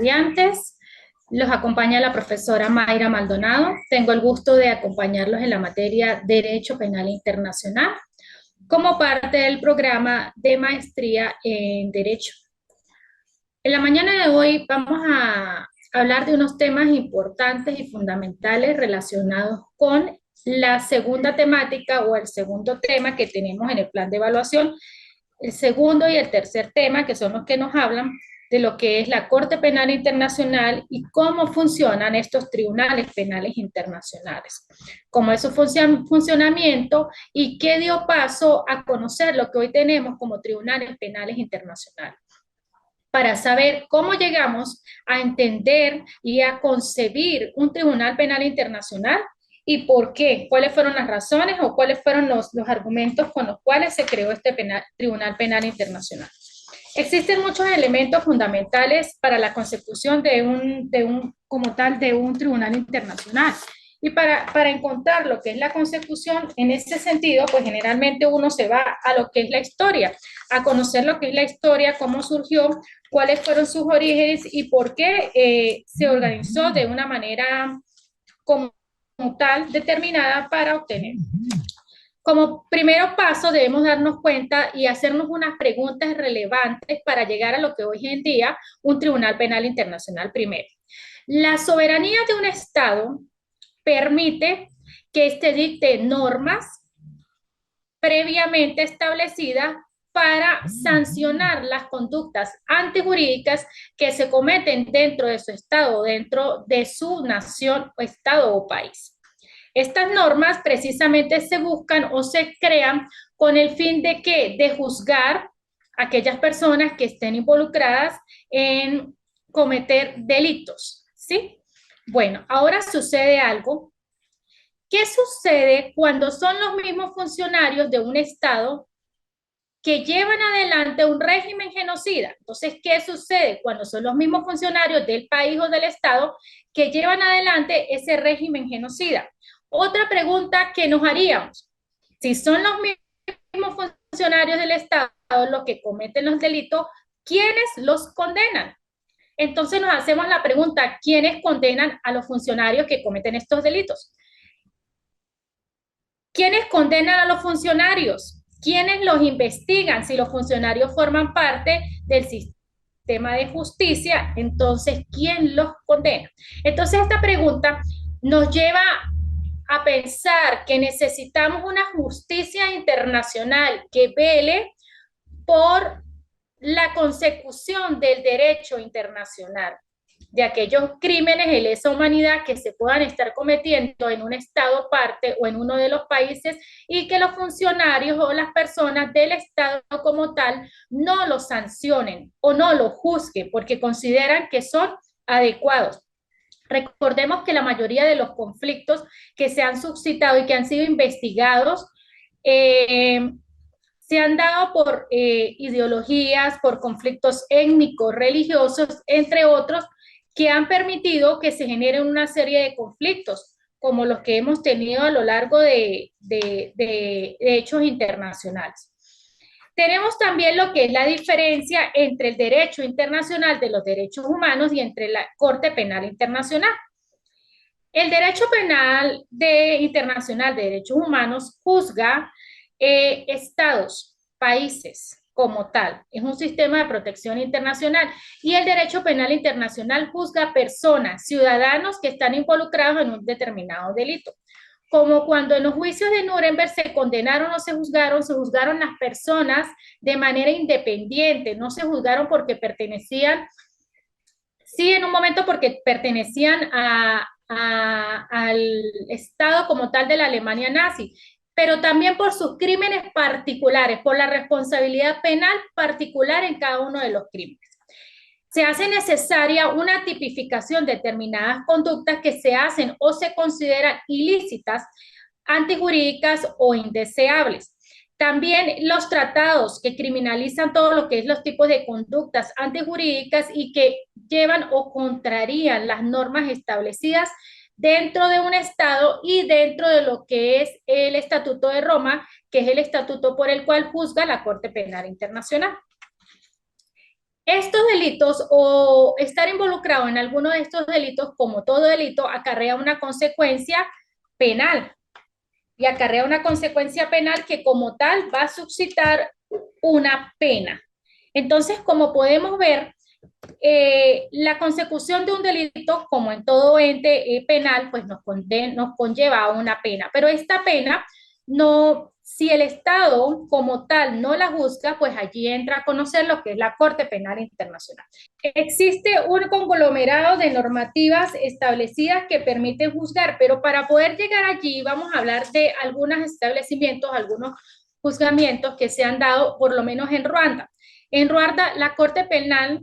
estudiantes. Los acompaña la profesora Mayra Maldonado. Tengo el gusto de acompañarlos en la materia Derecho Penal Internacional como parte del programa de maestría en Derecho. En la mañana de hoy vamos a hablar de unos temas importantes y fundamentales relacionados con la segunda temática o el segundo tema que tenemos en el plan de evaluación, el segundo y el tercer tema, que son los que nos hablan de lo que es la Corte Penal Internacional y cómo funcionan estos tribunales penales internacionales, cómo es su funcionamiento y qué dio paso a conocer lo que hoy tenemos como tribunales penales internacionales, para saber cómo llegamos a entender y a concebir un tribunal penal internacional y por qué, cuáles fueron las razones o cuáles fueron los argumentos con los cuales se creó este tribunal penal internacional. Existen muchos elementos fundamentales para la consecución como tal de un tribunal internacional. Y para encontrar lo que es la consecución, en ese sentido, pues generalmente uno se va a lo que es la historia, a conocer lo que es la historia, cómo surgió, cuáles fueron sus orígenes y por qué se organizó de una manera como tal determinada para obtener. Como primer paso debemos darnos cuenta y hacernos unas preguntas relevantes para llegar a lo que hoy en día un Tribunal Penal Internacional primero. La soberanía de un Estado permite que éste dicte normas previamente establecidas para sancionar las conductas antijurídicas que se cometen dentro de su Estado, dentro de su nación, Estado o país. Estas normas precisamente se buscan o se crean con el fin de ¿qué? De juzgar a aquellas personas que estén involucradas en cometer delitos, ¿sí? Bueno, ahora sucede algo. ¿Qué sucede cuando son los mismos funcionarios de un Estado que llevan adelante un régimen genocida? Entonces, ¿qué sucede cuando son los mismos funcionarios del país o del Estado que llevan adelante ese régimen genocida? Otra pregunta que nos haríamos: si son los mismos funcionarios del Estado los que cometen los delitos, ¿quiénes los condenan? Entonces nos hacemos la pregunta: ¿quiénes condenan a los funcionarios que cometen estos delitos? ¿Quiénes condenan a los funcionarios? ¿Quiénes los investigan? Si los funcionarios forman parte del sistema de justicia, entonces, ¿quién los condena? Entonces, esta pregunta nos lleva a pensar que necesitamos una justicia internacional que vele por la consecución del derecho internacional, de aquellos crímenes de lesa humanidad que se puedan estar cometiendo en un Estado parte o en uno de los países y que los funcionarios o las personas del Estado como tal no los sancionen o no los juzguen porque consideran que son adecuados. Recordemos que la mayoría de los conflictos que se han suscitado y que han sido investigados se han dado por ideologías, por conflictos étnicos, religiosos, entre otros, que han permitido que se generen una serie de conflictos, como los que hemos tenido a lo largo de hechos internacionales. Tenemos también lo que es la diferencia entre el derecho internacional de los derechos humanos y entre la Corte Penal Internacional. El derecho penal internacional de derechos humanos juzga estados, países como tal. Es un sistema de protección internacional. Y el derecho penal internacional juzga personas, ciudadanos que están involucrados en un determinado delito. Como cuando en los juicios de Nuremberg se condenaron o se juzgaron las personas de manera independiente, no se juzgaron porque pertenecían, sí, en un momento porque pertenecían al Estado como tal de la Alemania nazi, pero también por sus crímenes particulares, por la responsabilidad penal particular en cada uno de los crímenes. Se hace necesaria una tipificación de determinadas conductas que se hacen o se consideran ilícitas, antijurídicas o indeseables. También los tratados que criminalizan todo lo que es los tipos de conductas antijurídicas y que llevan o contrarían las normas establecidas dentro de un Estado y dentro de lo que es el Estatuto de Roma, que es el estatuto por el cual juzga la Corte Penal Internacional. Estos delitos o estar involucrado en alguno de estos delitos, como todo delito, acarrea una consecuencia penal y acarrea una consecuencia penal que como tal va a suscitar una pena. Entonces, como podemos ver, la consecución de un delito, como en todo ente penal, pues nos conlleva a una pena, pero esta pena no, si el Estado como tal no la juzga, pues allí entra a conocer lo que es la Corte Penal Internacional. Existe un conglomerado de normativas establecidas que permiten juzgar, pero para poder llegar allí vamos a hablar de algunos establecimientos, algunos juzgamientos que se han dado, por lo menos en Ruanda. En Ruanda, la Corte Penal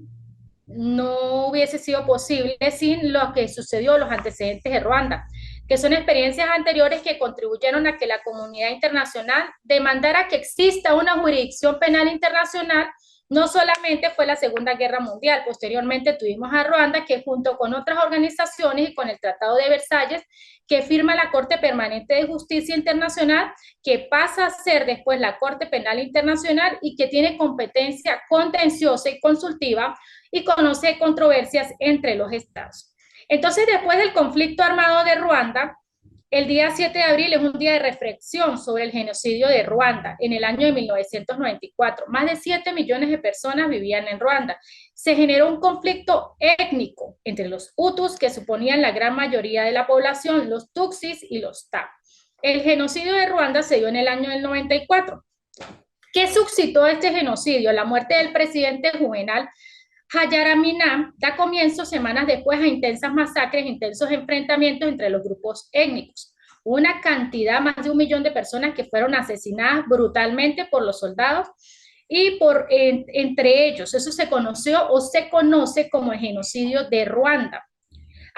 no hubiese sido posible sin lo que sucedió, los antecedentes de Ruanda, que son experiencias anteriores que contribuyeron a que la comunidad internacional demandara que exista una jurisdicción penal internacional. No solamente fue la Segunda Guerra Mundial, posteriormente tuvimos a Ruanda, que junto con otras organizaciones y con el Tratado de Versalles, que firma la Corte Permanente de Justicia Internacional, que pasa a ser después la Corte Penal Internacional y que tiene competencia contenciosa y consultiva y conoce controversias entre los estados. Entonces, después del conflicto armado de Ruanda, el día 7 de abril es un día de reflexión sobre el genocidio de Ruanda en el año de 1994. Más de 7 millones de personas vivían en Ruanda. Se generó un conflicto étnico entre los Hutus, que suponían la gran mayoría de la población, los Tutsis y los Ta. El genocidio de Ruanda se dio en el año del 94. ¿Qué suscitó este genocidio? La muerte del presidente Juvenal Habyarimana da comienzo semanas después a intensas masacres, intensos enfrentamientos entre los grupos étnicos. Una cantidad, más de 1 millón de personas que fueron asesinadas brutalmente por los soldados y entre ellos, eso se conoció o se conoce como el genocidio de Ruanda.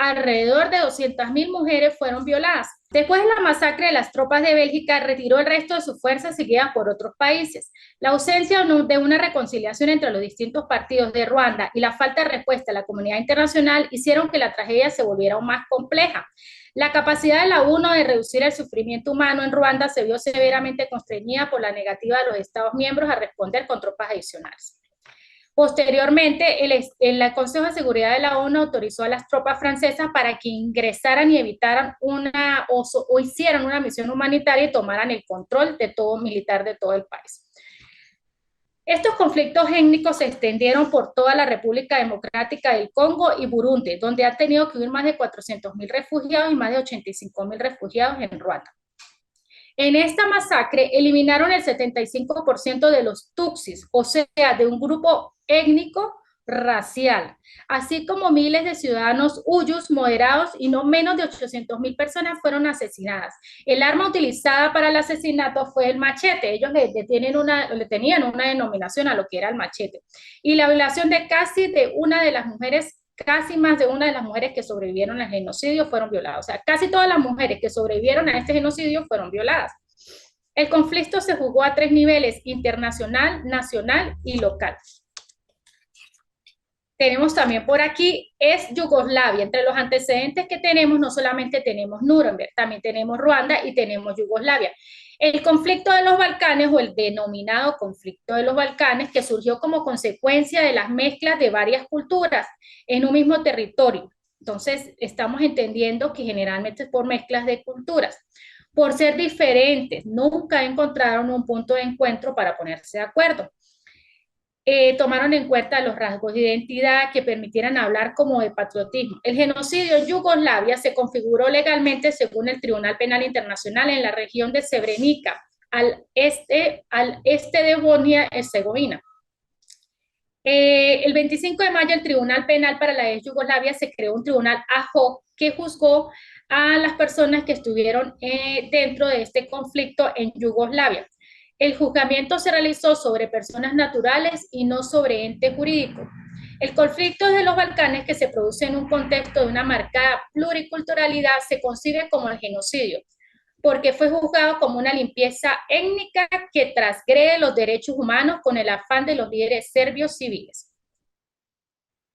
Alrededor de 200.000 mujeres fueron violadas. Después de la masacre de las tropas de Bélgica, retiró el resto de sus fuerzas seguidas por otros países. La ausencia de una reconciliación entre los distintos partidos de Ruanda y la falta de respuesta de la comunidad internacional hicieron que la tragedia se volviera aún más compleja. La capacidad de la ONU de reducir el sufrimiento humano en Ruanda se vio severamente constreñida por la negativa de los Estados miembros a responder con tropas adicionales. Posteriormente, el Consejo de Seguridad de la ONU autorizó a las tropas francesas para que ingresaran y evitaran o hicieran una misión humanitaria y tomaran el control de todo militar de todo el país. Estos conflictos étnicos se extendieron por toda la República Democrática del Congo y Burundi, donde han tenido que huir más de 400.000 refugiados y más de 85.000 refugiados en Ruanda. En esta masacre eliminaron el 75% de los Tutsis, o sea, de un grupo étnico racial, así como miles de ciudadanos huyos moderados y no menos de 800.000 personas fueron asesinadas. El arma utilizada para el asesinato fue el machete. Ellos le tenían una denominación a lo que era el machete. Y la violación de casi más de una de las mujeres que sobrevivieron al genocidio fueron violadas. O sea, casi todas las mujeres que sobrevivieron a este genocidio fueron violadas. El conflicto se jugó a 3 niveles: internacional, nacional y local. Tenemos también por aquí, es Yugoslavia. Entre los antecedentes que tenemos, no solamente tenemos Nuremberg, también tenemos Ruanda y tenemos Yugoslavia. El conflicto de los Balcanes, o el denominado conflicto de los Balcanes, que surgió como consecuencia de las mezclas de varias culturas en un mismo territorio. Entonces, estamos entendiendo que generalmente es por mezclas de culturas. Por ser diferentes, nunca encontraron un punto de encuentro para ponerse de acuerdo. Tomaron en cuenta los rasgos de identidad que permitieran hablar como de patriotismo. El genocidio en Yugoslavia se configuró legalmente según el Tribunal Penal Internacional en la región de Srebrenica, al este de Bosnia-Herzegovina. El 25 de mayo, el Tribunal Penal para la ex Yugoslavia se creó un tribunal ad hoc que juzgó a las personas que estuvieron dentro de este conflicto en Yugoslavia. El juzgamiento se realizó sobre personas naturales y no sobre ente jurídico. El conflicto de los Balcanes, que se produce en un contexto de una marcada pluriculturalidad, se concibe como el genocidio, porque fue juzgado como una limpieza étnica que transgrede los derechos humanos con el afán de los líderes serbios civiles.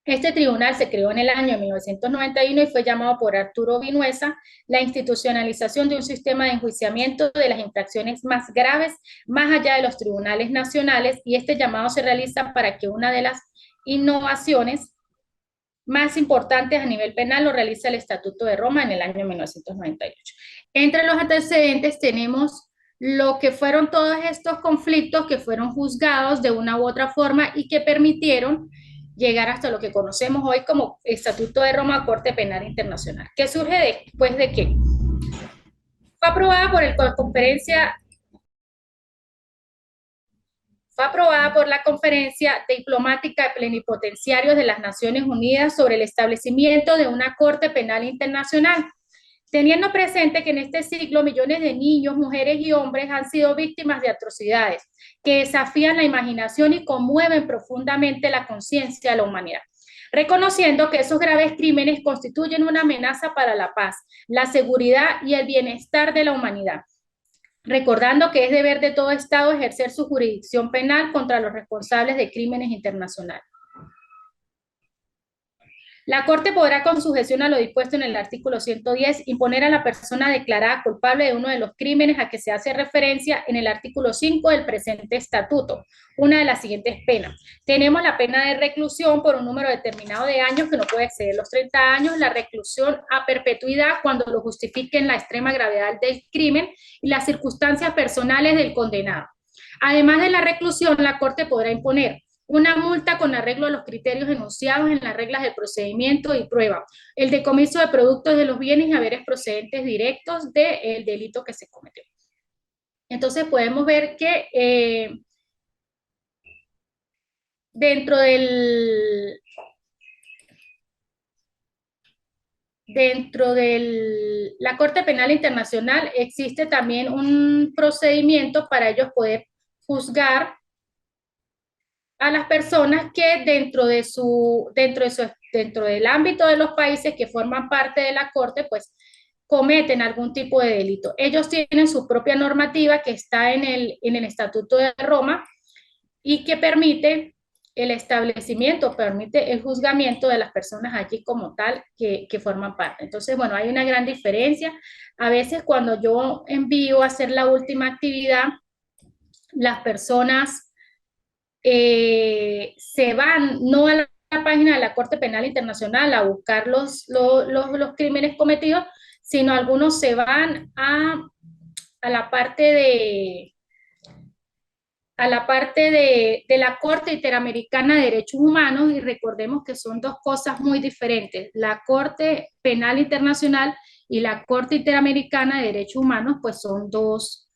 Este tribunal se creó en el año 1991 y fue llamado por Arturo Vinuesa la institucionalización de un sistema de enjuiciamiento de las infracciones más graves, más allá de los tribunales nacionales, y este llamado se realiza para que una de las innovaciones más importantes a nivel penal lo realiza el Estatuto de Roma en el año 1998. Entre los antecedentes tenemos lo que fueron todos estos conflictos que fueron juzgados de una u otra forma y que permitieron llegar hasta lo que conocemos hoy como Estatuto de Roma, Corte Penal Internacional, que surge después de que fue aprobada por la conferencia fue aprobada por la Conferencia Diplomática de Plenipotenciarios de las Naciones Unidas sobre el establecimiento de una Corte Penal Internacional, teniendo presente que en este siglo millones de niños, mujeres y hombres han sido víctimas de atrocidades que desafían la imaginación y conmueven profundamente la conciencia de la humanidad, reconociendo que esos graves crímenes constituyen una amenaza para la paz, la seguridad y el bienestar de la humanidad, recordando que es deber de todo Estado ejercer su jurisdicción penal contra los responsables de crímenes internacionales. La Corte podrá, con sujeción a lo dispuesto en el artículo 110, imponer a la persona declarada culpable de uno de los crímenes a que se hace referencia en el artículo 5 del presente estatuto una de las siguientes penas. Tenemos la pena de reclusión por un número determinado de años que no puede exceder los 30 años, la reclusión a perpetuidad cuando lo justifiquen la extrema gravedad del crimen y las circunstancias personales del condenado. Además de la reclusión, la Corte podrá imponer una multa con arreglo a los criterios enunciados en las reglas de procedimiento y prueba, el decomiso de productos de los bienes y haberes procedentes directos del delito que se cometió. Entonces podemos ver que dentro de la Corte Penal Internacional existe también un procedimiento para ellos poder juzgar a las personas que dentro del ámbito de los países que forman parte de la Corte, pues cometen algún tipo de delito. Ellos tienen su propia normativa que está en el Estatuto de Roma y que permite el establecimiento, permite el juzgamiento de las personas allí como tal que forman parte. Entonces, bueno, hay una gran diferencia. A veces cuando yo envío a hacer la última actividad, las personas se van no a la página de la Corte Penal Internacional a buscar los crímenes cometidos, sino algunos se van a la parte de la Corte Interamericana de Derechos Humanos, y recordemos que son dos cosas muy diferentes. La Corte Penal Internacional y la Corte Interamericana de Derechos Humanos pues son dos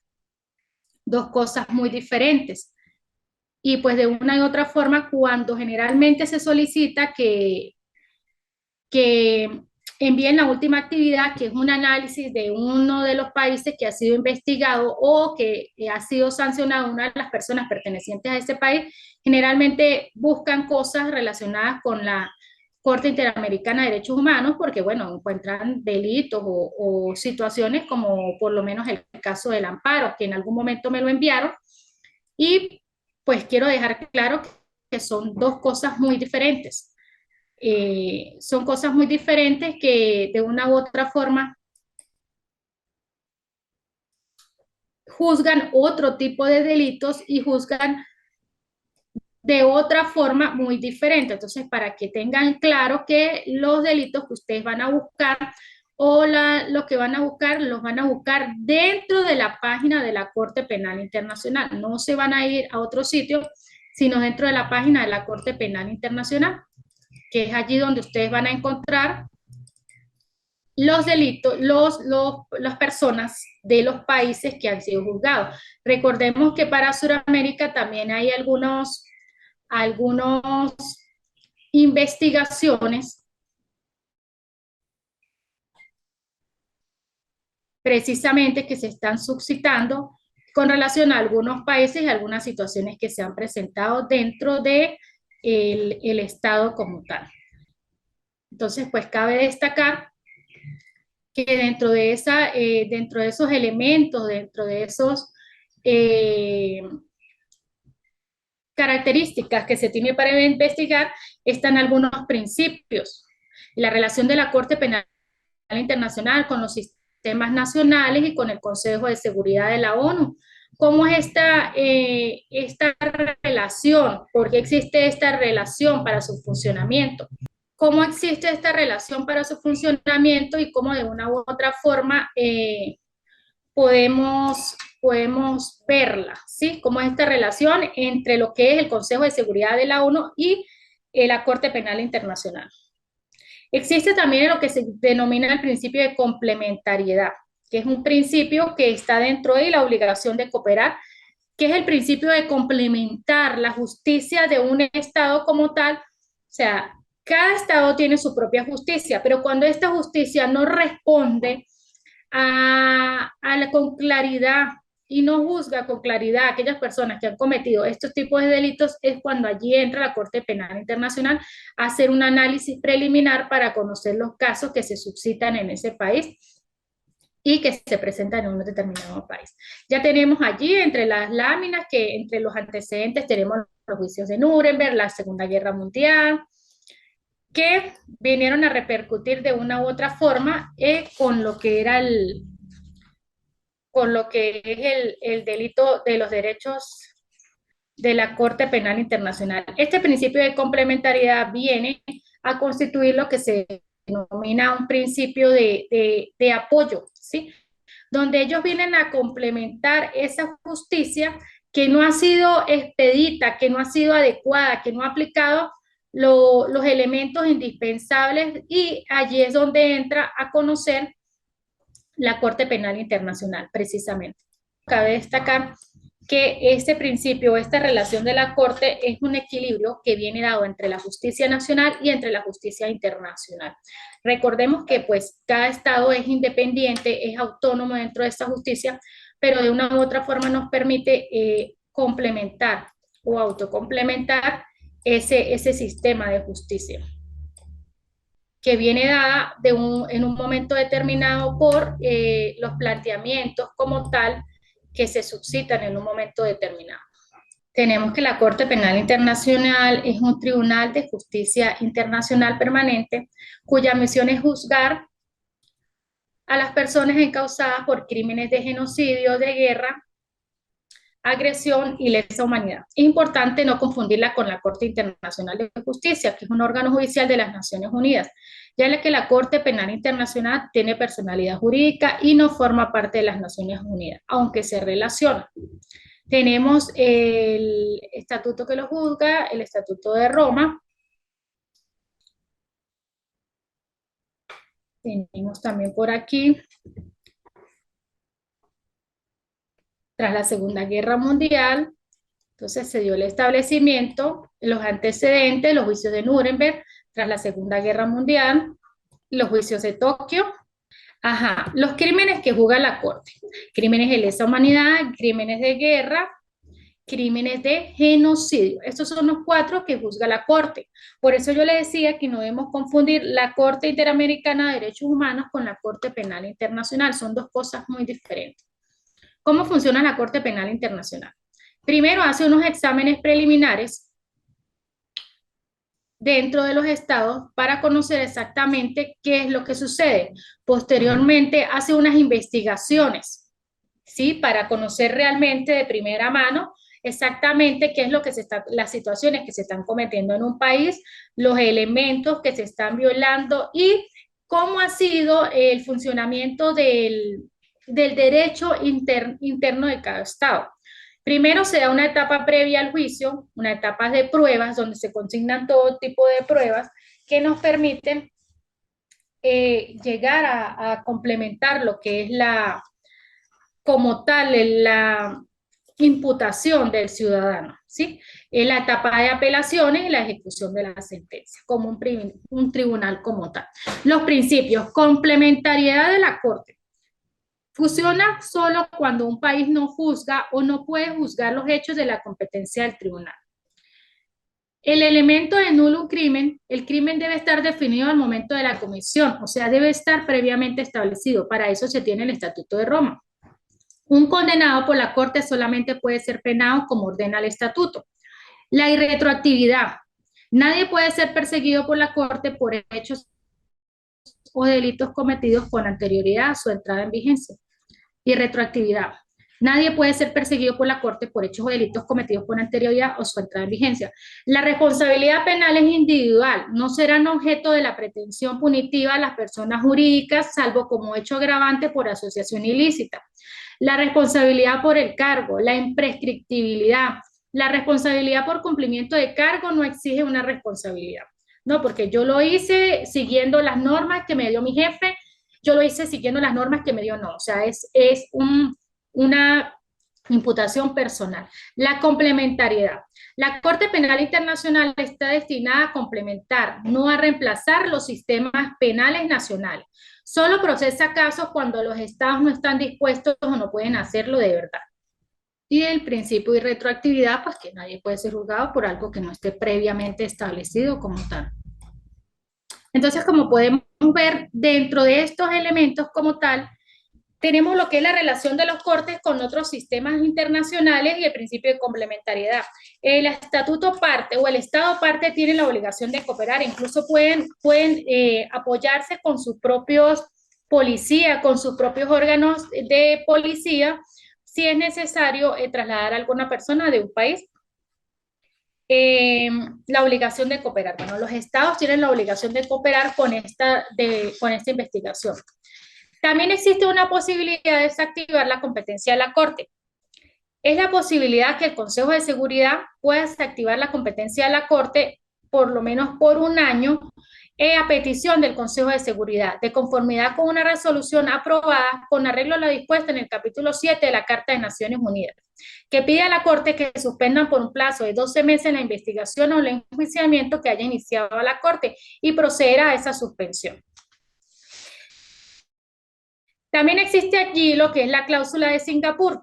cosas muy diferentes. Y pues de una y otra forma, cuando generalmente se solicita que envíen la última actividad, que es un análisis de uno de los países que ha sido investigado o que ha sido sancionado, una de las personas pertenecientes a ese país, generalmente buscan cosas relacionadas con la Corte Interamericana de Derechos Humanos, porque, bueno, encuentran delitos o situaciones como por lo menos el caso del amparo, que en algún momento me lo enviaron, y pues quiero dejar claro que son dos cosas muy diferentes. Son cosas muy diferentes que de una u otra forma juzgan otro tipo de delitos y juzgan de otra forma muy diferente. Entonces, para que tengan claro que los delitos que ustedes van a buscar o lo que van a buscar, los van a buscar dentro de la página de la Corte Penal Internacional. No se van a ir a otro sitio, sino dentro de la página de la Corte Penal Internacional, que es allí donde ustedes van a encontrar los delitos, las personas de los países que han sido juzgados. Recordemos que para Sudamérica también hay algunos investigaciones precisamente que se están suscitando con relación a algunos países y algunas situaciones que se han presentado dentro de el Estado como tal. Entonces, pues cabe destacar que dentro de esos elementos, dentro de esos características que se tiene para investigar, están algunos principios. La relación de la Corte Penal Internacional con los sistemas nacionales y con el Consejo de Seguridad de la ONU, ¿Cómo es esta relación? ¿Por qué existe esta relación para su funcionamiento? ¿Cómo existe esta relación para su funcionamiento y cómo de una u otra forma podemos verla, ¿sí? Cómo es esta relación entre lo que es el Consejo de Seguridad de la ONU y la Corte Penal Internacional. Existe también lo que se denomina el principio de complementariedad, que es un principio que está dentro de la obligación de cooperar, que es el principio de complementar la justicia de un Estado como tal. O sea, cada Estado tiene su propia justicia, pero cuando esta justicia no responde con claridad y no juzga con claridad a aquellas personas que han cometido estos tipos de delitos, es cuando allí entra la Corte Penal Internacional a hacer un análisis preliminar para conocer los casos que se suscitan en ese país y que se presentan en un determinado país. Ya tenemos allí entre las láminas que entre los antecedentes tenemos los juicios de Nuremberg, la Segunda Guerra Mundial, que vinieron a repercutir de una u otra forma con lo que era con lo que es el delito de los derechos de la Corte Penal Internacional. Este principio de complementariedad viene a constituir lo que se denomina un principio de apoyo, ¿sí? Donde ellos vienen a complementar esa justicia que no ha sido expedita, que no ha sido adecuada, que no ha aplicado los elementos indispensables, y allí es donde entra a conocer la Corte Penal Internacional, precisamente. Cabe destacar que este principio, esta relación de la Corte es un equilibrio que viene dado entre la justicia nacional y entre la justicia internacional. Recordemos que pues cada Estado es independiente, es autónomo dentro de esta justicia, pero de una u otra forma nos permite complementar o autocomplementar ese sistema de justicia que viene dada en un momento determinado por los planteamientos como tal que se suscitan en un momento determinado. Tenemos que la Corte Penal Internacional es un tribunal de justicia internacional permanente cuya misión es juzgar a las personas encausadas por crímenes de genocidio, de guerra, agresión y lesa humanidad. Es importante no confundirla con la Corte Internacional de Justicia, que es un órgano judicial de las Naciones Unidas, ya que la Corte Penal Internacional tiene personalidad jurídica y no forma parte de las Naciones Unidas, aunque se relaciona. Tenemos el estatuto que lo juzga, el Estatuto de Roma. Tenemos también por aquí, tras la Segunda Guerra Mundial, entonces se dio el establecimiento, los antecedentes, los juicios de Nuremberg, tras la Segunda Guerra Mundial, los juicios de Tokio. Ajá, los crímenes que juzga la Corte. Crímenes de lesa humanidad, crímenes de guerra, crímenes de genocidio. Estos son los 4 que juzga la Corte. Por eso yo le decía que no debemos confundir la Corte Interamericana de Derechos Humanos con la Corte Penal Internacional. Son dos cosas muy diferentes. ¿Cómo funciona la Corte Penal Internacional? Primero hace unos exámenes preliminares dentro de los estados para conocer exactamente qué es lo que sucede. Posteriormente hace unas investigaciones, ¿sí? Para conocer realmente de primera mano exactamente qué es lo que las situaciones que se están cometiendo en un país, los elementos que se están violando y cómo ha sido el funcionamiento del derecho interno de cada estado. Primero se da una etapa previa al juicio, una etapa de pruebas donde se consignan todo tipo de pruebas que nos permiten llegar a complementar lo que es como tal, la imputación del ciudadano, ¿sí? En la etapa de apelaciones y la ejecución de la sentencia, como un tribunal como tal. Los principios, complementariedad de la Corte. Funciona solo cuando un país no juzga o no puede juzgar los hechos de la competencia del tribunal. El elemento de nulo crimen, el crimen debe estar definido al momento de la comisión, o sea, debe estar previamente establecido. Para eso se tiene el Estatuto de Roma. Un condenado por la Corte solamente puede ser penado como ordena el Estatuto. La irretroactividad. Nadie puede ser perseguido por la Corte por hechos o delitos cometidos con anterioridad a su entrada en vigencia. Y retroactividad. Nadie puede ser perseguido por la Corte por hechos o delitos cometidos con anterioridad o su entrada en vigencia. La responsabilidad penal es individual, no serán objeto de la pretensión punitiva las personas jurídicas, salvo como hecho agravante por asociación ilícita. La responsabilidad por el cargo, la imprescriptibilidad, la responsabilidad por cumplimiento de cargo no exige una responsabilidad, ¿no? Porque yo lo hice siguiendo las normas que me dio mi jefe, yo lo hice siguiendo las normas que me dio, no, o sea, una imputación personal. La complementariedad. La Corte Penal Internacional está destinada a complementar, no a reemplazar los sistemas penales nacionales. Solo procesa casos cuando los estados no están dispuestos o no pueden hacerlo de verdad. Y el principio de retroactividad, pues que nadie puede ser juzgado por algo que no esté previamente establecido como tal. Entonces, como podemos ver, dentro de estos elementos como tal, tenemos lo que es la relación de los cortes con otros sistemas internacionales y el principio de complementariedad. El estatuto parte o el Estado parte tiene la obligación de cooperar, incluso pueden apoyarse con sus propios policías, con sus propios órganos de policía, si es necesario trasladar a alguna persona de un país. La obligación de cooperar. Bueno, los estados tienen la obligación de cooperar con esta investigación. También existe una posibilidad de desactivar la competencia de la Corte. Es la posibilidad que el Consejo de Seguridad pueda desactivar la competencia de la Corte por lo menos por un año a petición del Consejo de Seguridad, de conformidad con una resolución aprobada con arreglo a lo dispuesto en el capítulo 7 de la Carta de Naciones Unidas, que pide a la Corte que suspendan por un plazo de 12 meses la investigación o el enjuiciamiento que haya iniciado la Corte y proceda a esa suspensión. También existe allí lo que es la cláusula de Singapur,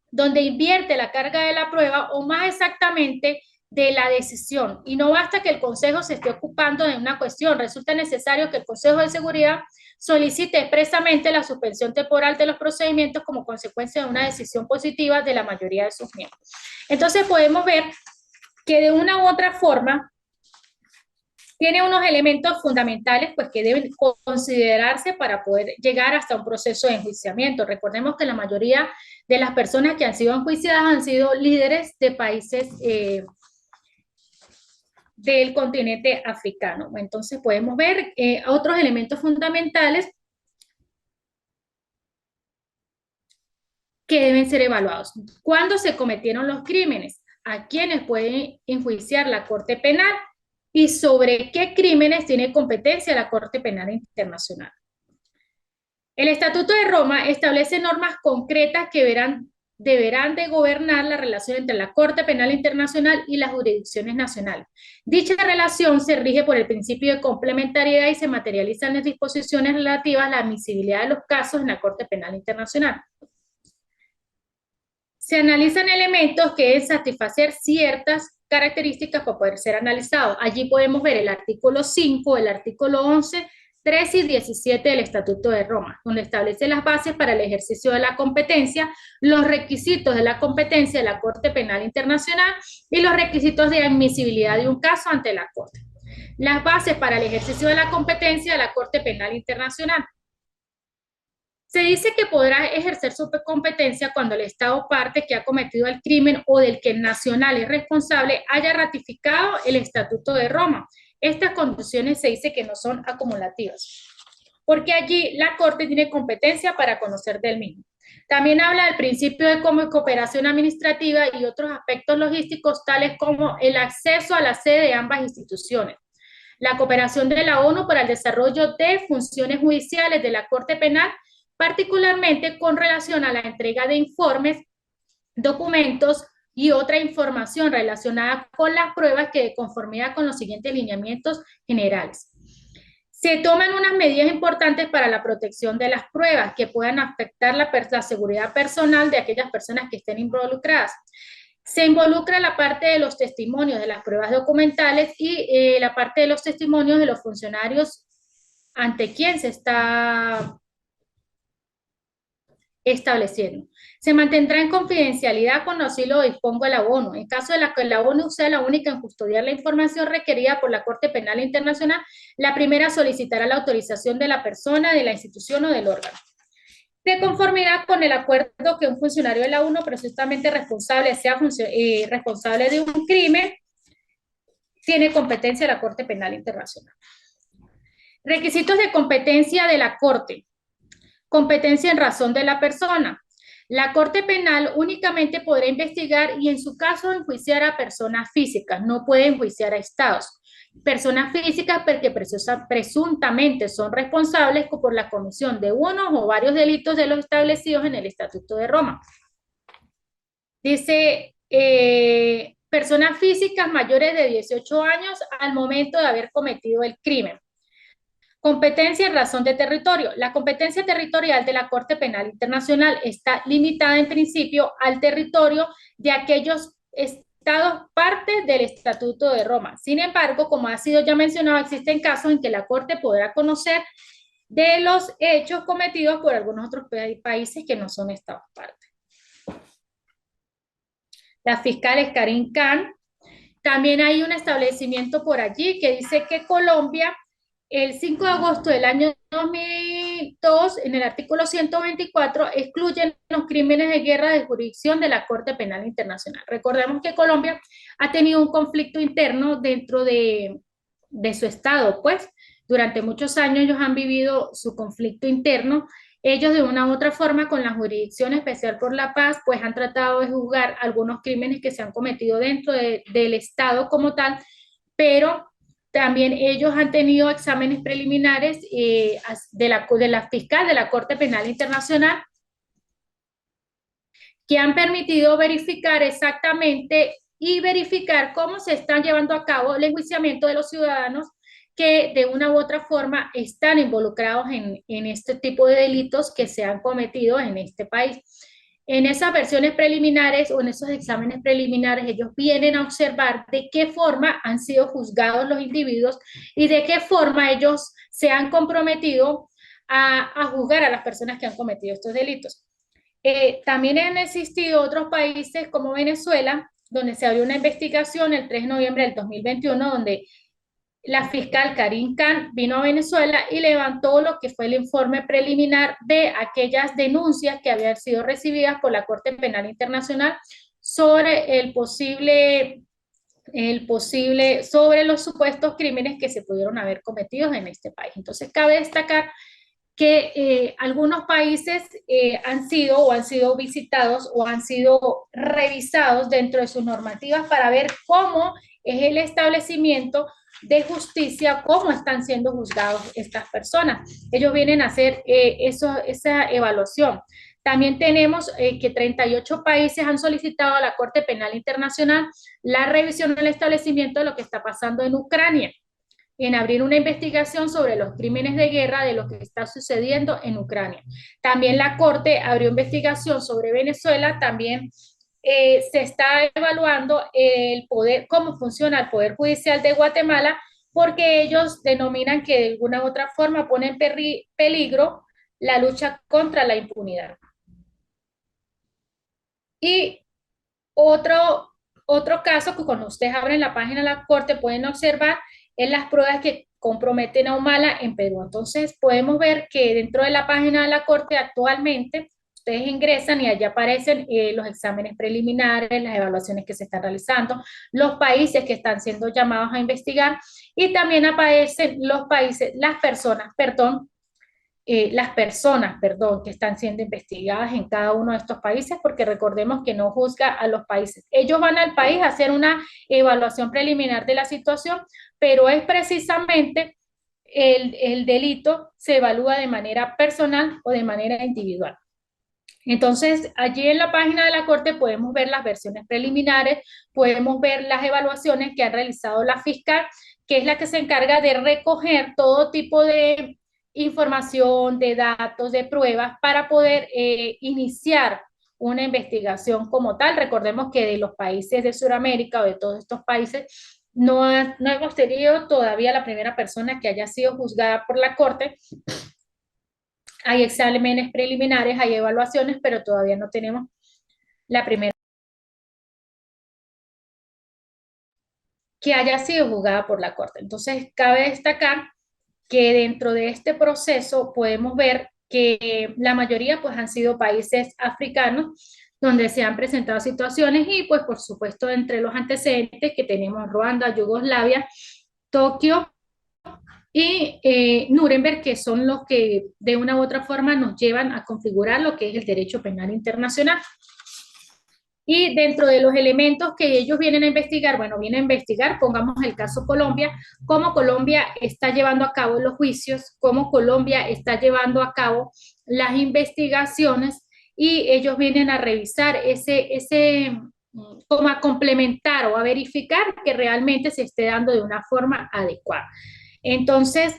donde invierte la carga de la prueba o más exactamente de la decisión. Y no basta que el Consejo se esté ocupando de una cuestión, resulta necesario que el Consejo de Seguridad solicite expresamente la suspensión temporal de los procedimientos como consecuencia de una decisión positiva de la mayoría de sus miembros. Entonces podemos ver que de una u otra forma tiene unos elementos fundamentales pues, que deben considerarse para poder llegar hasta un proceso de enjuiciamiento. Recordemos que la mayoría de las personas que han sido enjuiciadas han sido líderes de países del continente africano. Entonces podemos ver otros elementos fundamentales que deben ser evaluados. ¿Cuándo se cometieron los crímenes? ¿A quiénes puede enjuiciar la Corte Penal? ¿Y sobre qué crímenes tiene competencia la Corte Penal Internacional? El Estatuto de Roma establece normas concretas que deberán de gobernar la relación entre la Corte Penal Internacional y las jurisdicciones nacionales. Dicha relación se rige por el principio de complementariedad y se materializa en las disposiciones relativas a la admisibilidad de los casos en la Corte Penal Internacional. Se analizan elementos que deben satisfacer ciertas características para poder ser analizados. Allí podemos ver el artículo 5, el artículo 11, 13 y 17 del Estatuto de Roma, donde establece las bases para el ejercicio de la competencia, los requisitos de la competencia de la Corte Penal Internacional y los requisitos de admisibilidad de un caso ante la Corte. Las bases para el ejercicio de la competencia de la Corte Penal Internacional. Se dice que podrá ejercer su competencia cuando el Estado parte que ha cometido el crimen o del que el nacional es responsable haya ratificado el Estatuto de Roma. Estas condiciones se dice que no son acumulativas, porque allí la Corte tiene competencia para conocer del mismo. También habla del principio de cooperación administrativa y otros aspectos logísticos, tales como el acceso a la sede de ambas instituciones, la cooperación de la ONU para el desarrollo de funciones judiciales de la Corte Penal, particularmente con relación a la entrega de informes, documentos y otra información relacionada con las pruebas que de conformidad con los siguientes lineamientos generales. Se toman unas medidas importantes para la protección de las pruebas que puedan afectar la seguridad personal de aquellas personas que estén involucradas. Se involucra la parte de los testimonios de las pruebas documentales y la parte de los testimonios de los funcionarios ante quien se está estableciendo. Se mantendrá en confidencialidad cuando así lo disponga la ONU. En caso de que la ONU sea la única en custodiar la información requerida por la Corte Penal Internacional, la primera solicitará la autorización de la persona, de la institución o del órgano. de conformidad con el acuerdo que un funcionario de la ONU presuntamente responsable sea responsable de un crimen, tiene competencia la Corte Penal Internacional. Requisitos de competencia de la Corte. Competencia en razón de la persona. La Corte Penal únicamente podrá investigar y en su caso enjuiciar a personas físicas, no puede enjuiciar a estados. Personas físicas porque presuntamente son responsables por la comisión de uno o varios delitos de los establecidos en el Estatuto de Roma. Dice, personas físicas mayores de 18 años al momento de haber cometido el crimen. Competencia en razón de territorio. La competencia territorial de la Corte Penal Internacional está limitada en principio al territorio de aquellos estados parte del Estatuto de Roma. Sin embargo, como ha sido ya mencionado, existen casos en que la Corte podrá conocer de los hechos cometidos por algunos otros países que no son estados parte. La fiscal es Karin Khan. También hay un establecimiento por allí que dice que Colombia, el 5 de agosto del año 2002, en el artículo 124, excluyen los crímenes de guerra de jurisdicción de la Corte Penal Internacional. Recordemos que Colombia ha tenido un conflicto interno dentro de su estado, pues durante muchos años ellos han vivido su conflicto interno. Ellos de una u otra forma con la Jurisdicción Especial por la Paz pues han tratado de juzgar algunos crímenes que se han cometido dentro del Estado como tal, pero también ellos han tenido exámenes preliminares de la fiscal de la Corte Penal Internacional que han permitido verificar exactamente y verificar cómo se están llevando a cabo el enjuiciamiento de los ciudadanos que de una u otra forma están involucrados en este tipo de delitos que se han cometido en este país. En esas versiones preliminares o en esos exámenes preliminares, ellos vienen a observar de qué forma han sido juzgados los individuos y de qué forma ellos se han comprometido a juzgar a las personas que han cometido estos delitos. También han existido otros países como Venezuela, donde se abrió una investigación el 3 de noviembre del 2021, donde la fiscal Karin Khan vino a Venezuela y levantó lo que fue el informe preliminar de aquellas denuncias que habían sido recibidas por la Corte Penal Internacional sobre sobre los supuestos crímenes que se pudieron haber cometido en este país. Entonces, cabe destacar que algunos países han sido visitados o han sido revisados dentro de sus normativas para ver cómo es el establecimiento de justicia, cómo están siendo juzgados estas personas. Ellos vienen a hacer esa evaluación. También tenemos que 38 países han solicitado a la Corte Penal Internacional la revisión del establecimiento de lo que está pasando en Ucrania, en abrir una investigación sobre los crímenes de guerra de lo que está sucediendo en Ucrania. También la Corte abrió investigación sobre Venezuela, también se está evaluando el poder, cómo funciona el Poder Judicial de Guatemala, porque ellos denominan que de alguna u otra forma ponen en peligro la lucha contra la impunidad. Y otro, otro caso que cuando ustedes abren la página de la Corte pueden observar es las pruebas que comprometen a Humala en Perú. Entonces podemos ver que dentro de la página de la Corte actualmente ustedes ingresan y allá aparecen los exámenes preliminares, las evaluaciones que se están realizando, los países que están siendo llamados a investigar y también aparecen los países, las personas, perdón, que están siendo investigadas en cada uno de estos países, porque recordemos que no juzga a los países. Ellos van al país a hacer una evaluación preliminar de la situación, pero es precisamente el delito se evalúa de manera personal o de manera individual. Entonces, allí en la página de la Corte podemos ver las versiones preliminares, podemos ver las evaluaciones que ha realizado la fiscal, que es la que se encarga de recoger todo tipo de información, de datos, de pruebas para poder iniciar una investigación como tal. Recordemos que de los países de Sudamérica o de todos estos países no hemos tenido todavía la primera persona que haya sido juzgada por la Corte. Hay exámenes preliminares, hay evaluaciones, pero todavía no tenemos la primera que haya sido juzgada por la Corte. Entonces, cabe destacar que dentro de este proceso podemos ver que la mayoría pues han sido países africanos donde se han presentado situaciones y pues por supuesto entre los antecedentes que tenemos Ruanda, Yugoslavia, Tokio y Nuremberg, que son los que de una u otra forma nos llevan a configurar lo que es el derecho penal internacional. Y dentro de los elementos que ellos vienen a investigar, bueno, vienen a investigar, pongamos el caso Colombia, cómo Colombia está llevando a cabo los juicios, cómo Colombia está llevando a cabo las investigaciones, y ellos vienen a revisar como a complementar o a verificar que realmente se esté dando de una forma adecuada. Entonces,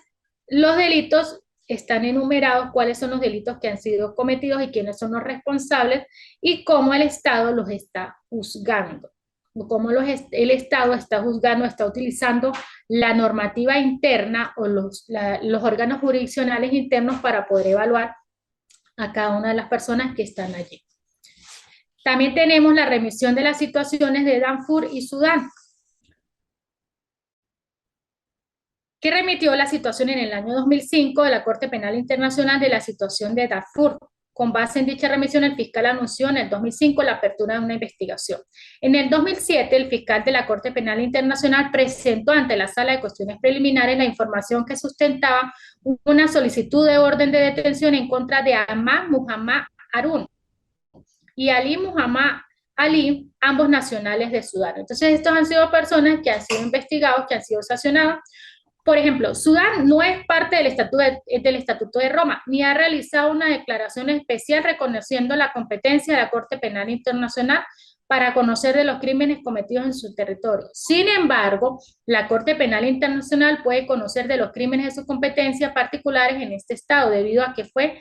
los delitos están enumerados, cuáles son los delitos que han sido cometidos y quiénes son los responsables y cómo el Estado los está juzgando, cómo el Estado está juzgando, está utilizando la normativa interna o los órganos jurisdiccionales internos para poder evaluar a cada una de las personas que están allí. También tenemos la remisión de las situaciones de Darfur y Sudán, que remitió la situación en el año 2005 de la Corte Penal Internacional de la situación de Darfur. Con base en dicha remisión, el fiscal anunció en el 2005 la apertura de una investigación. En el 2007, el fiscal de la Corte Penal Internacional presentó ante la Sala de Cuestiones Preliminares la información que sustentaba una solicitud de orden de detención en contra de Ahmad Muhammad Harun y Ali Muhammad Ali, ambos nacionales de Sudán. Entonces, estos han sido personas que han sido investigados, que han sido sancionados. Por ejemplo, Sudán no es parte del Estatuto de Roma, ni ha realizado una declaración especial reconociendo la competencia de la Corte Penal Internacional para conocer de los crímenes cometidos en su territorio. Sin embargo, la Corte Penal Internacional puede conocer de los crímenes de su competencia particulares en este estado, debido a que fue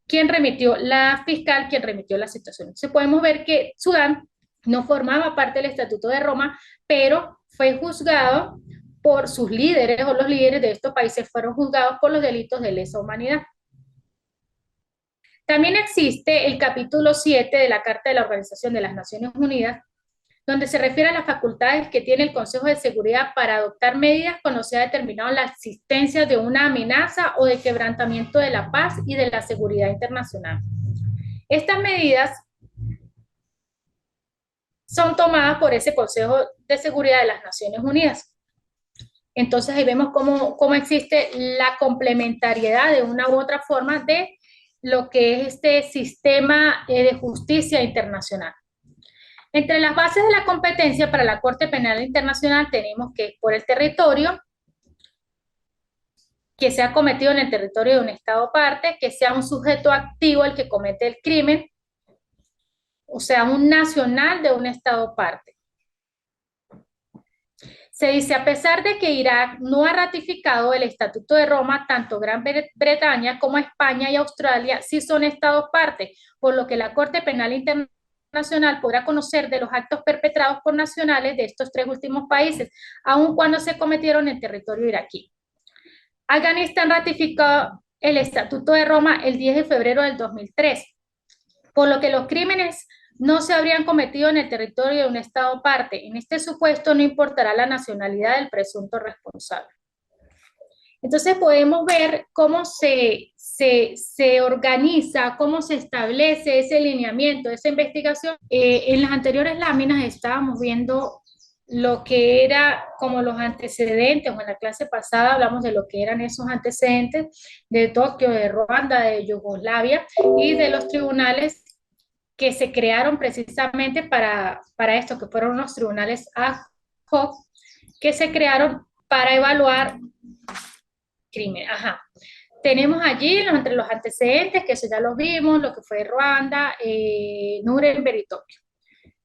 quien remitió, la fiscal quien remitió la situación. Entonces podemos ver que Sudán no formaba parte del Estatuto de Roma, pero fue juzgado por sus líderes, o los líderes de estos países fueron juzgados por los delitos de lesa humanidad. También existe el capítulo 7 de la Carta de la Organización de las Naciones Unidas, donde se refiere a las facultades que tiene el Consejo de Seguridad para adoptar medidas cuando se ha determinado la existencia de una amenaza o de quebrantamiento de la paz y de la seguridad internacional. Estas medidas son tomadas por ese Consejo de Seguridad de las Naciones Unidas. Entonces ahí vemos cómo existe la complementariedad de una u otra forma de lo que es este sistema de justicia internacional. Entre las bases de la competencia para la Corte Penal Internacional tenemos que por el territorio, que sea cometido en el territorio de un Estado parte, que sea un sujeto activo el que comete el crimen, o sea, un nacional de un Estado parte. Se dice, a pesar de que Irak no ha ratificado el Estatuto de Roma, tanto Gran Bretaña como España y Australia sí son Estados parte, por lo que la Corte Penal Internacional podrá conocer de los actos perpetrados por nacionales de estos tres últimos países, aun cuando se cometieron en territorio iraquí. Afganistán ratificó el Estatuto de Roma el 10 de febrero del 2003, por lo que los crímenes no se habrían cometido en el territorio de un Estado parte. En este supuesto no importará la nacionalidad del presunto responsable. Entonces podemos ver cómo se organiza, cómo se establece ese lineamiento, esa investigación. En las anteriores láminas estábamos viendo lo que era como los antecedentes, o en la clase pasada hablamos de lo que eran esos antecedentes de Tokio, de Ruanda, de Yugoslavia y de los tribunales que se crearon precisamente para esto, que fueron unos tribunales ad hoc que se crearon para evaluar crimen. Ajá. Tenemos allí entre los antecedentes, que eso ya los vimos, lo que fue Ruanda, Nuremberg y Tokio.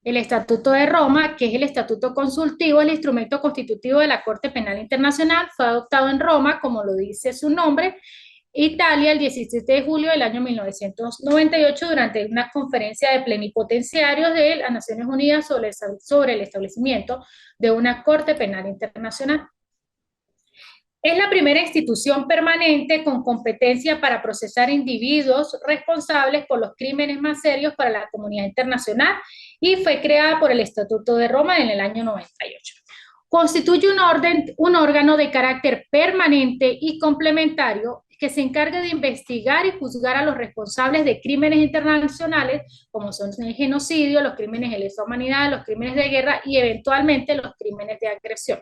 El Estatuto de Roma, que es el estatuto consultivo, el instrumento constitutivo de la Corte Penal Internacional, fue adoptado en Roma, como lo dice su nombre, Italia, el 17 de julio del año 1998, durante una conferencia de plenipotenciarios de las Naciones Unidas sobre el establecimiento de una Corte Penal Internacional. Es la primera institución permanente con competencia para procesar individuos responsables por los crímenes más serios para la comunidad internacional y fue creada por el Estatuto de Roma en el año 98. Constituye un órgano de carácter permanente y complementario que se encargue de investigar y juzgar a los responsables de crímenes internacionales, como son el genocidio, los crímenes de lesa humanidad, los crímenes de guerra y eventualmente los crímenes de agresión.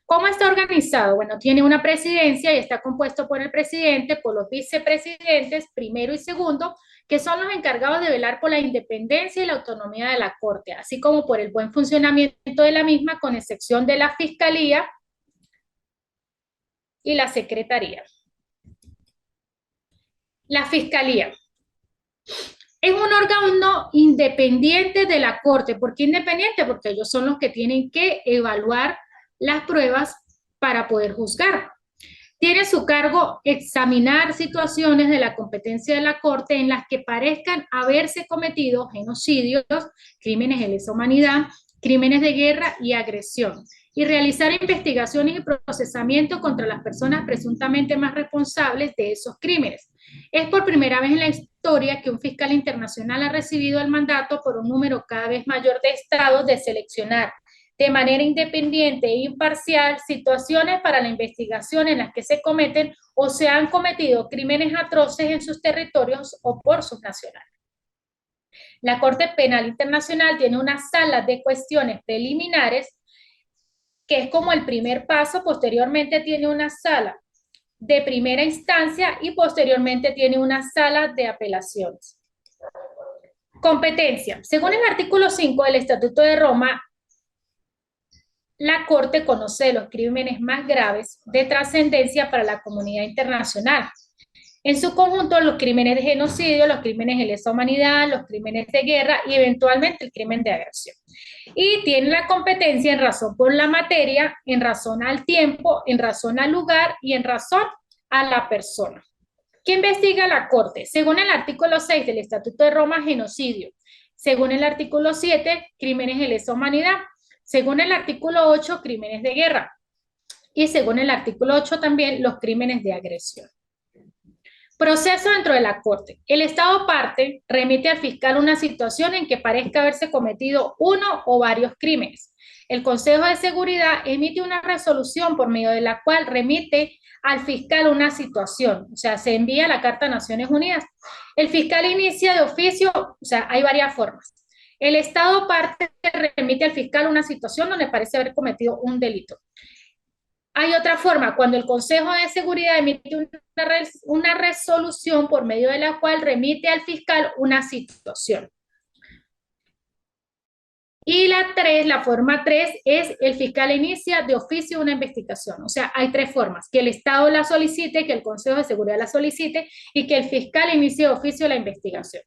¿Cómo está organizado? Bueno, tiene una presidencia y está compuesto por el presidente, por los vicepresidentes, primero y segundo, que son los encargados de velar por la independencia y la autonomía de la Corte, así como por el buen funcionamiento de la misma, con excepción de la Fiscalía y la Secretaría. La Fiscalía es un órgano independiente de la Corte. ¿Por qué independiente? Porque ellos son los que tienen que evaluar las pruebas para poder juzgar. Tiene su cargo examinar situaciones de la competencia de la Corte en las que parezcan haberse cometido genocidios, crímenes de lesa humanidad, crímenes de guerra y agresión, y realizar investigaciones y procesamiento contra las personas presuntamente más responsables de esos crímenes. Es por primera vez en la historia que un fiscal internacional ha recibido el mandato por un número cada vez mayor de estados de seleccionar de manera independiente e imparcial situaciones para la investigación en las que se cometen o se han cometido crímenes atroces en sus territorios o por sus nacionales. La Corte Penal Internacional tiene una sala de cuestiones preliminares que es como el primer paso. Posteriormente tiene una sala de primera instancia y posteriormente tiene una sala de apelaciones. Competencia. Según el artículo 5 del Estatuto de Roma, la Corte conoce los crímenes más graves de trascendencia para la comunidad internacional. En su conjunto, los crímenes de genocidio, los crímenes de lesa humanidad, los crímenes de guerra y eventualmente el crimen de agresión. Y tiene la competencia en razón por la materia, en razón al tiempo, en razón al lugar y en razón a la persona. ¿Qué investiga la Corte? Según el artículo 6 del Estatuto de Roma, genocidio. Según el artículo 7, crímenes de lesa humanidad. Según el artículo 8, crímenes de guerra. Y según el artículo 8 también, los crímenes de agresión. Proceso dentro de la Corte. El Estado parte remite al fiscal una situación en que parezca haberse cometido uno o varios crímenes. El Consejo de Seguridad emite una resolución por medio de la cual remite al fiscal una situación, o sea, se envía la Carta a Naciones Unidas. El fiscal inicia de oficio, o sea, hay varias formas. El Estado parte remite al fiscal una situación donde parece haber cometido un delito. Hay otra forma, cuando el Consejo de Seguridad emite una resolución por medio de la cual remite al fiscal una situación. Y la forma 3 es el fiscal inicia de oficio una investigación. O sea, hay tres formas: que el Estado la solicite, que el Consejo de Seguridad la solicite y que el fiscal inicie de oficio la investigación.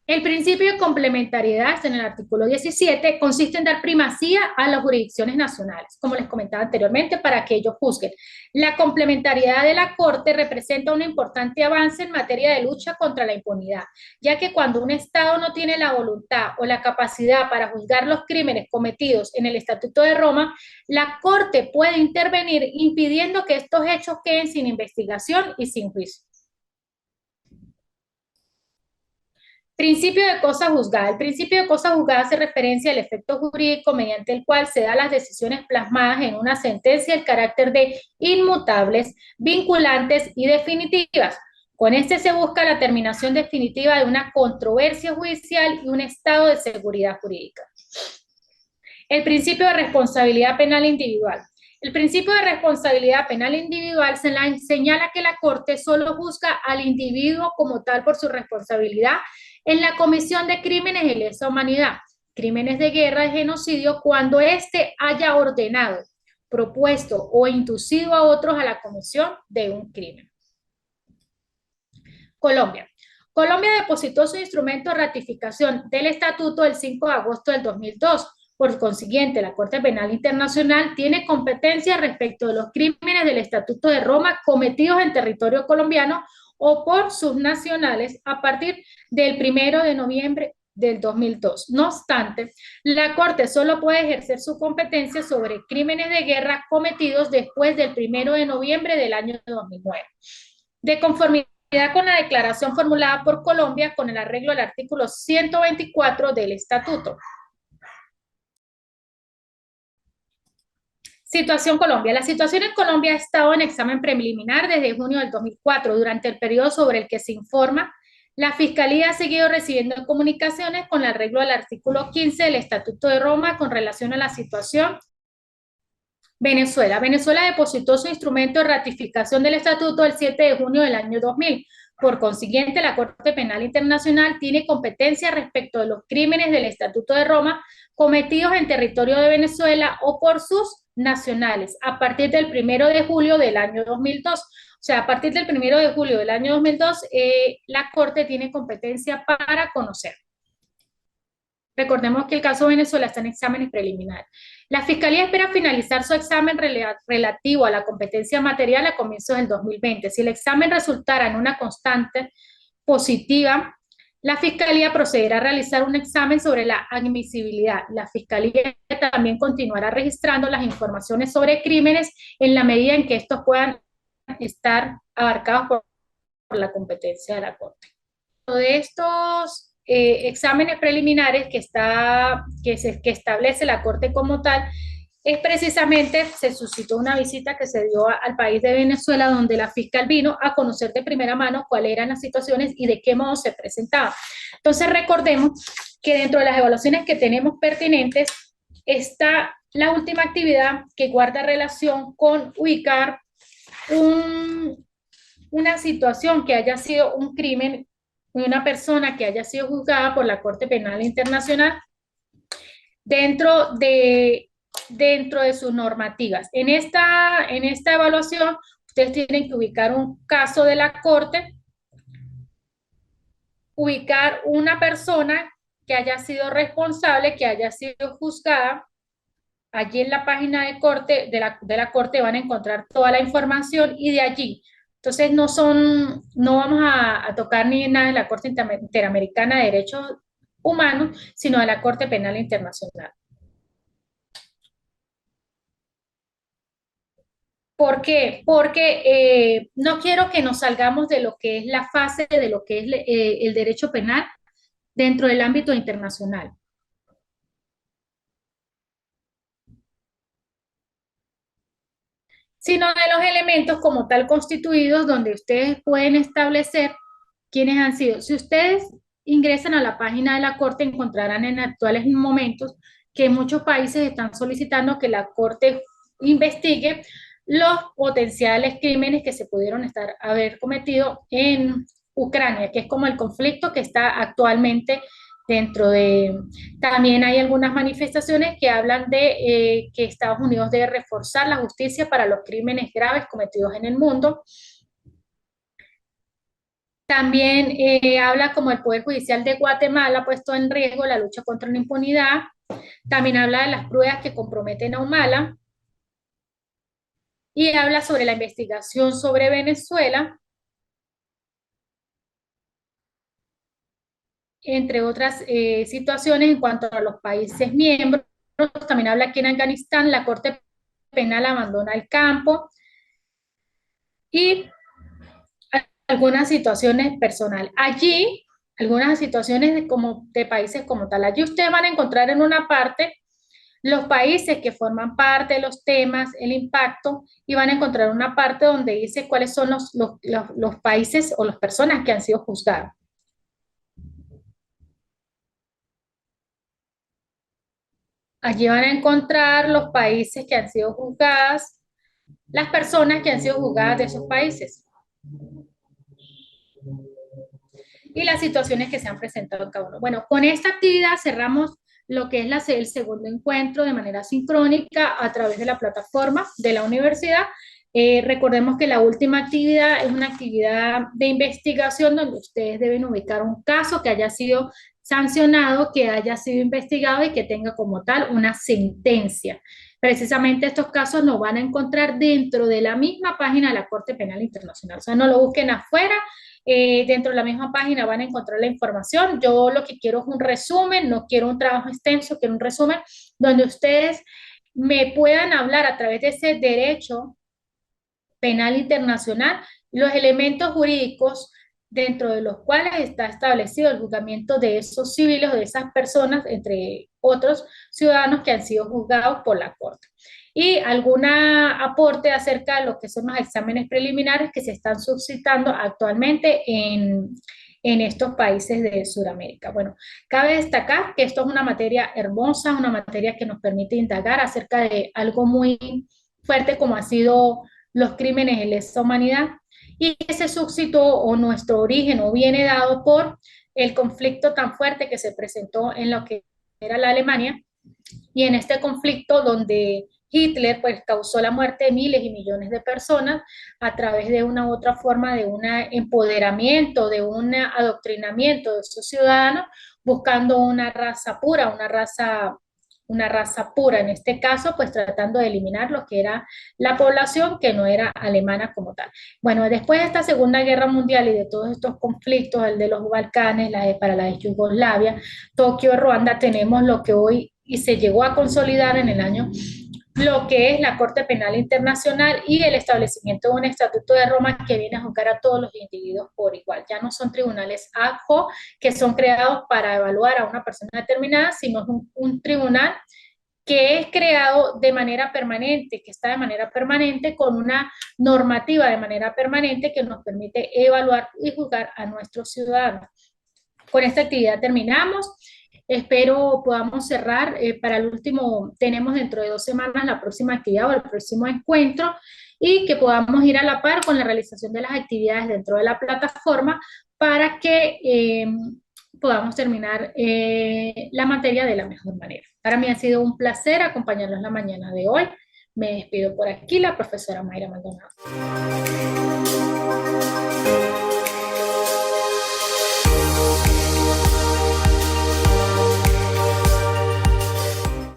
El principio de complementariedad, en el artículo 17, consiste en dar primacía a las jurisdicciones nacionales, como les comentaba anteriormente, para que ellos juzguen. La complementariedad de la Corte representa un importante avance en materia de lucha contra la impunidad, ya que cuando un Estado no tiene la voluntad o la capacidad para juzgar los crímenes cometidos en el Estatuto de Roma, la Corte puede intervenir impidiendo que estos hechos queden sin investigación y sin juicio. Principio de cosa juzgada. El principio de cosa juzgada hace referencia al efecto jurídico mediante el cual se dan las decisiones plasmadas en una sentencia el carácter de inmutables, vinculantes y definitivas. Con este se busca la terminación definitiva de una controversia judicial y un estado de seguridad jurídica. El principio de responsabilidad penal individual. El principio de responsabilidad penal individual señala que la Corte solo juzga al individuo como tal por su responsabilidad en la comisión de crímenes de lesa humanidad, crímenes de guerra y genocidio cuando éste haya ordenado, propuesto o inducido a otros a la comisión de un crimen. Colombia. Colombia depositó su instrumento de ratificación del Estatuto el 5 de agosto del 2002. Por consiguiente, la Corte Penal Internacional tiene competencia respecto de los crímenes del Estatuto de Roma cometidos en territorio colombiano o por sus nacionales a partir del 1 de noviembre del 2002. No obstante, la Corte solo puede ejercer su competencia sobre crímenes de guerra cometidos después del 1 de noviembre del año 2009. De conformidad con la declaración formulada por Colombia con el arreglo del artículo 124 del Estatuto. Situación Colombia. La situación en Colombia ha estado en examen preliminar desde junio del 2004. Durante el periodo sobre el que se informa, la Fiscalía ha seguido recibiendo comunicaciones con arreglo al artículo 15 del Estatuto de Roma con relación a la situación Venezuela. Venezuela depositó su instrumento de ratificación del Estatuto el 7 de junio del año 2000. Por consiguiente, la Corte Penal Internacional tiene competencia respecto de los crímenes del Estatuto de Roma cometidos en territorio de Venezuela o por sus nacionales a partir del 1 de julio del año 2002. O sea, a partir del 1 de julio del año 2002, la Corte tiene competencia para conocer. Recordemos que el caso de Venezuela está en exámenes preliminares. La Fiscalía espera finalizar su examen relativo a la competencia material a comienzos del 2020. Si el examen resultara en una constante positiva, la Fiscalía procederá a realizar un examen sobre la admisibilidad. La Fiscalía también continuará registrando las informaciones sobre crímenes en la medida en que estos puedan estar abarcados por la competencia de la Corte. De estos exámenes preliminares que establece la Corte como tal, es precisamente, se suscitó una visita que se dio al país de Venezuela, donde la fiscal vino a conocer de primera mano cuáles eran las situaciones y de qué modo se presentaban. Entonces recordemos que dentro de las evaluaciones que tenemos pertinentes está la última actividad que guarda relación con ubicar una situación que haya sido un crimen de una persona que haya sido juzgada por la Corte Penal Internacional dentro de sus normativas. En esta evaluación, ustedes tienen que ubicar un caso de la Corte, ubicar una persona que haya sido responsable, que haya sido juzgada. Allí en la página de corte de la Corte van a encontrar toda la información y de allí. Entonces no vamos a tocar ni nada de la Corte Interamericana de Derechos Humanos, sino de la Corte Penal Internacional. ¿Por qué? Porque no quiero que nos salgamos de lo que es la fase de lo que es el derecho penal dentro del ámbito internacional. Sino de los elementos como tal constituidos donde ustedes pueden establecer quiénes han sido. Si ustedes ingresan a la página de la Corte, encontrarán en actuales momentos que muchos países están solicitando que la Corte investigue los potenciales crímenes que se pudieron haber cometido en Ucrania, que es como el conflicto que está actualmente dentro de... También hay algunas manifestaciones que hablan de que Estados Unidos debe reforzar la justicia para los crímenes graves cometidos en el mundo. También habla como el Poder Judicial de Guatemala ha puesto en riesgo la lucha contra la impunidad. También habla de las pruebas que comprometen a Humala. Y habla sobre la investigación sobre Venezuela, entre otras situaciones en cuanto a los países miembros. También habla que en Afganistán la Corte Penal abandona el campo y algunas situaciones personales. Allí, algunas situaciones de países como tal. Allí ustedes van a encontrar en una parte los países que forman parte de los temas, el impacto, y van a encontrar una parte donde dice cuáles son los países o las personas que han sido juzgadas. Allí van a encontrar los países que han sido juzgadas, las personas que han sido juzgadas de esos países y las situaciones que se han presentado en cada uno. Bueno, con esta actividad cerramos lo que es el segundo encuentro de manera sincrónica a través de la plataforma de la universidad. Recordemos que la última actividad es una actividad de investigación donde ustedes deben ubicar un caso que haya sido sancionado, que haya sido investigado y que tenga como tal una sentencia. Precisamente estos casos nos van a encontrar dentro de la misma página de la Corte Penal Internacional. O sea, no lo busquen afuera, dentro de la misma página van a encontrar la información. Yo lo que quiero es un resumen, no quiero un trabajo extenso, quiero un resumen donde ustedes me puedan hablar a través de ese derecho penal internacional, los elementos jurídicos dentro de los cuales está establecido el juzgamiento de esos civiles o de esas personas, entre otros ciudadanos que han sido juzgados por la Corte. y alguna aporte acerca de lo que son los exámenes preliminares que se están suscitando actualmente en estos países de Sudamérica. Bueno, cabe destacar que esto es una materia hermosa, una materia que nos permite indagar acerca de algo muy fuerte como ha sido los crímenes de lesa humanidad, y ese suscitó o nuestro origen o viene dado por el conflicto tan fuerte que se presentó en lo que era la Alemania, y en este conflicto donde Hitler pues causó la muerte de miles y millones de personas a través de una u otra forma de un empoderamiento, de un adoctrinamiento de sus ciudadanos, buscando una raza pura, una raza pura, en este caso, pues tratando de eliminar lo que era la población que no era alemana como tal. Bueno, después de esta Segunda Guerra Mundial y de todos estos conflictos, el de los Balcanes, para la Yugoslavia, Tokio, Ruanda, tenemos lo que hoy y se llegó a consolidar en el año lo que es la Corte Penal Internacional y el establecimiento de un estatuto de Roma que viene a juzgar a todos los individuos por igual. Ya no son tribunales ad hoc que son creados para evaluar a una persona determinada, sino es un tribunal que es creado de manera permanente, que está de manera permanente, con una normativa de manera permanente que nos permite evaluar y juzgar a nuestros ciudadanos. Con esta actividad terminamos. Espero podamos cerrar. Para el último, tenemos dentro de 2 semanas la próxima actividad o el próximo encuentro, y que podamos ir a la par con la realización de las actividades dentro de la plataforma para que podamos terminar la materia de la mejor manera. Para mí ha sido un placer acompañarlos la mañana de hoy. Me despido por aquí, la profesora Mayra Maldonado.